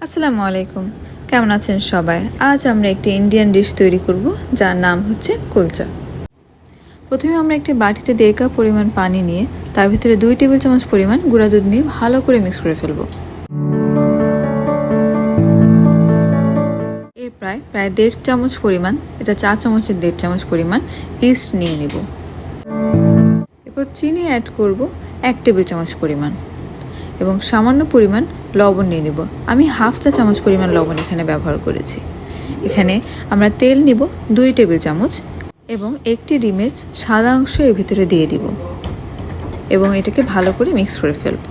আসসালামু আলাইকুম। কেমন আছেন সবাই? আজ আমরা একটি ইন্ডিয়ান ডিশ তৈরি করব যার নাম হচ্ছে কুলচা। প্রথমে আমরা একটি বাটিতে 1.5 কাপ পরিমাণ পানি নিয়ে তার ভিতরে 2 টেবিল চামচ পরিমাণ গুঁড়া দুধ নিয়ে ভালো করে মিক্স করে ফেলব। এর প্রায় 1.5 চামচ পরিমাণ, এটা 4 চামচের 1.5 চামচ পরিমাণ ইস্ট নিয়ে নেব। এরপর চিনি অ্যাড করব 1 টেবিল চামচ পরিমাণ এবং সামান্য পরিমাণ লবণ নিয়ে নেব। আমি হাফ চা চামচ পরিমাণ লবণ এখানে ব্যবহার করেছি। এখানে আমরা তেল নিব 2 টেবিল চামচ এবং একটি ডিমের সাদা অংশ এর ভিতরে দিয়ে দিব এবং এটাকে ভালো করে মিক্স করে ফেলব।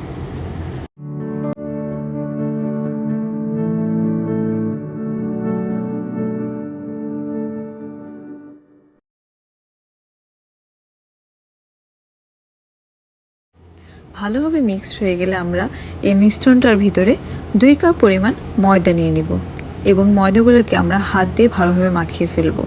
ভালোভাবে মিক্সড হয়ে গেলে আমরা এই মিশ্রণটার ভিতরে 2 কাপ পরিমাণ ময়দা নিয়ে নিব এবং ময়দাগুলোকে আমরা হাত দিয়ে ভালোভাবে মাখিয়ে ফেলব।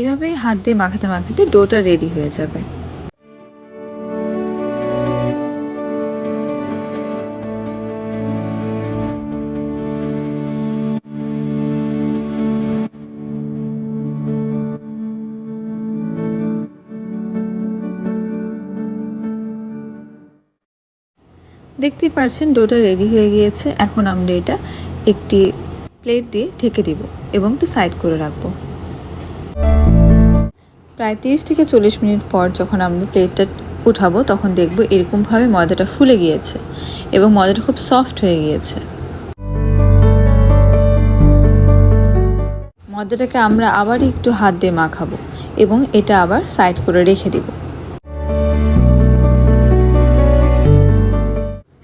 এভাবেই হাত দিয়ে মাখাতে মাখাতে ডোটা রেডি হয়ে যাবে। দেখতেই পাচ্ছেন ডোটা রেডি হয়ে গিয়েছে। এখন আমরা এটা একটি প্লেট দিয়ে ঢেকে দিব এবং একটু সাইড করে রাখবো। প্রায় 30 থেকে 40 মিনিট পর যখন আমরা প্লেটটা উঠাবো তখন দেখব এরকমভাবে ময়দাটা ফুলে গিয়েছে এবং ময়দাটা খুব সফট হয়ে গিয়েছে। ময়দাটাকে আমরা আবার একটু হাত দিয়ে মাখাবো এবং এটা আবার সাইড করে রেখে দিব।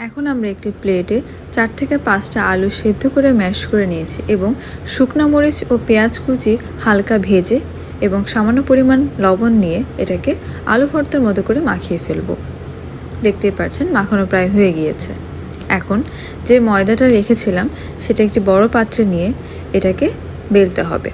এখন আমরা একটি প্লেটে 4 থেকে 5টা আলু সেদ্ধ করে ম্যাশ করে নিয়েছি এবং শুকনো মরিচ ও পেঁয়াজ কুচি হালকা ভেজে এবং সামান্য পরিমাণ লবণ নিয়ে এটাকে আলু ভর্তার মতো করে মাখিয়ে ফেলবো। দেখতেই পাচ্ছেন মাখানো প্রায় হয়ে গিয়েছে। এখন যে ময়দাটা রেখেছিলাম সেটা একটি বড় পাত্রে নিয়ে এটাকে বেলতে হবে।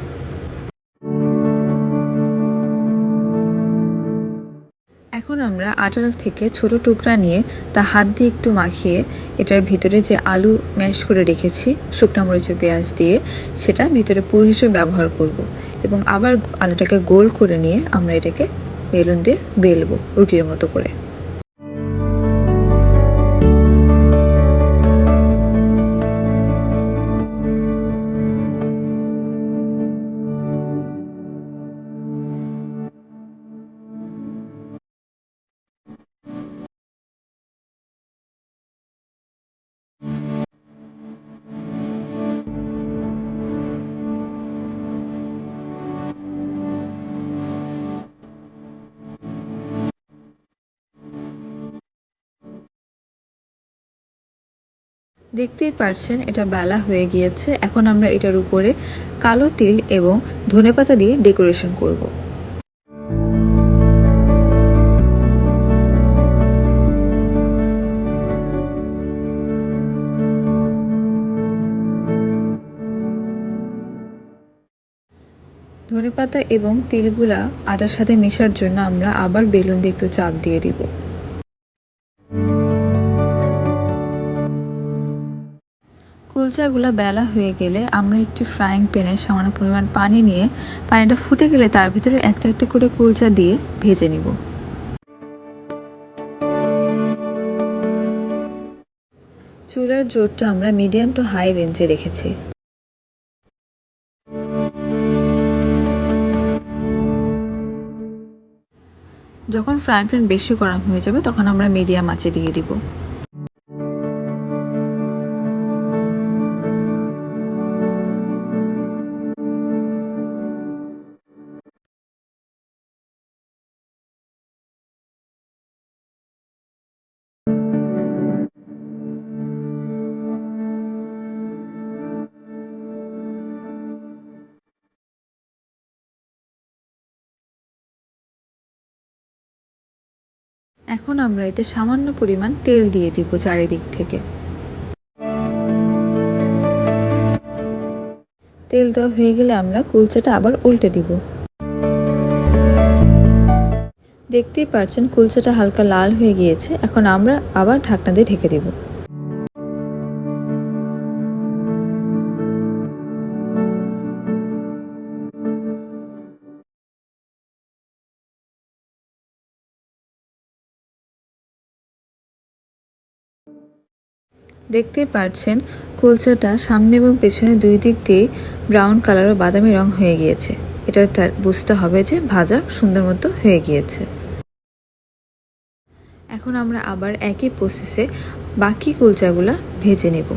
এখন আমরা আটা থেকে ছোট টুকরা নিয়ে তা হাত দিয়ে একটু মাখিয়ে এটার ভিতরে যে আলু ম্যাশ করে রেখেছি শুকনো মরিচ ও পেঁয়াজ দিয়ে সেটা ভিতরে পুর হিসেবে ব্যবহার করব এবং আবার আলুটাকে গোল করে নিয়ে আমরা এটাকে বেলুন দিয়ে বেলবো রুটির মতো করে। দেখতেই পারছেন এটা বেলা হয়ে গিয়েছে। এখন আমরা এটার উপরে কালো তিল এবং ধনেপাতা দিয়ে ডেকোরেশন করব। ধনেপাতা এবং তিলগুলা আটার সাথে মেশার জন্য আমরা আবার বেলুন দিয়ে একটু চাপ দিয়ে দিব। কুলচাগুলো বেলা হয়ে গেলে আমরা একটি ফ্রাইং প্যানে সামান্য পরিমাণ পানি নিয়ে পানিটা ফুটে গেলে তার ভিতরে একটা একটা করে কুলচা দিয়ে ভেজে নিব। চুলার জোরটা আমরা মিডিয়াম টু হাই রেঞ্জে রেখেছি। যখন ফ্রাইং প্যান বেশি গরম হয়ে যাবে তখন আমরা মিডিয়াম আঁচে দিয়ে দিব। এখন আমরা এতে সামান্য পরিমাণ তেল দিয়ে দিব চারিদিক থেকে। তেল দেওয়া হয়ে গেলে আমরা কুলচাটা আবার উল্টে দিব। দেখতেই পাচ্ছেন কুলচাটা হালকা লাল হয়ে গিয়েছে। এখন আমরা আবার ঢাকনা দিয়ে ঢেকে দেব। দেখতেই পাচ্ছেন কুলচাটা সামনে এবং পেছনে দুই দিক দিয়ে ব্রাউন কালার ও বাদামি রং হয়ে গিয়েছে। এটা তার বুঝতে হবে যে ভাজা সুন্দর মতো হয়ে গিয়েছে। এখন আমরা আবার একই প্রসেসে বাকি কুলচাগুলো ভেজে নেব।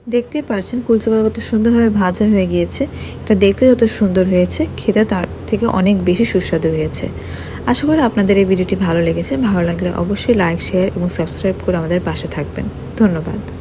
দেখতেই পাচ্ছেন কুলচাগুলো কত সুন্দরভাবে ভাজা হয়ে গিয়েছে। এটা দেখতে যত সুন্দর হয়েছে, খেতে তার থেকে অনেক বেশি সুস্বাদু হয়েছে। আশা করি আপনাদের এই ভিডিওটি ভালো লেগেছে। ভালো লাগলে অবশ্যই লাইক, শেয়ার এবং সাবস্ক্রাইব করে আমাদের পাশে থাকবেন। ধন্যবাদ।